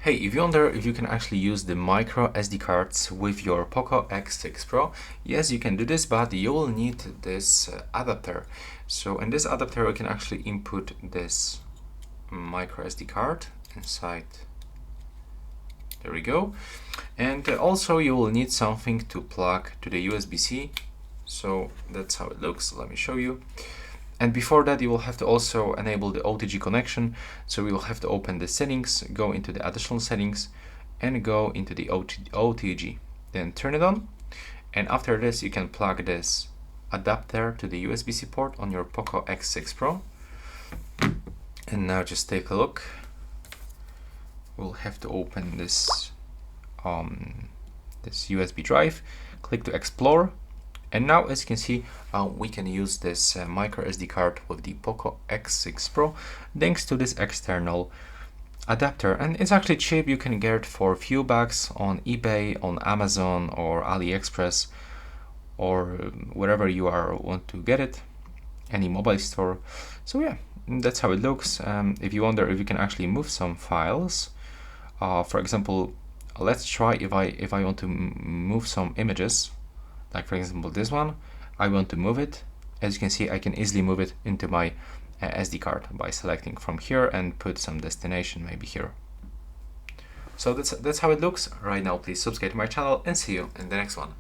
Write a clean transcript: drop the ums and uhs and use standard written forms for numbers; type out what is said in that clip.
Hey, if you wonder if you can actually use the micro SD cards with your POCO X6 Pro, yes, you can do this, but you will need this adapter. So in this adapter, you can actually input this micro SD card inside. There we go. And also you will need something to plug to the USB-C. So that's how it looks. Let me show you. And before that, you will have to also enable the OTG connection. So we will have to open the settings, go into the additional settings, and go into the OTG. Then turn it on. And after this, you can plug this adapter to the USB-C port on your POCO X6 Pro. And now just take a look. We'll have to open this this USB drive. Click to explore. And now, as you can see, we can use this micro SD card with the POCO X6 Pro thanks to this external adapter. And it's actually cheap. You can get it for a few bucks on eBay, on Amazon, or AliExpress, or wherever you want to get it, any mobile store. So yeah, that's how it looks. If you wonder if you can actually move some files, for example, let's try if I want to move some images. Like for example this one, I want to move it. As you can see, I can easily move it into my SD card by selecting from here and put some destination maybe here. So that's how it looks right now. Please subscribe to my channel and see you in the next one.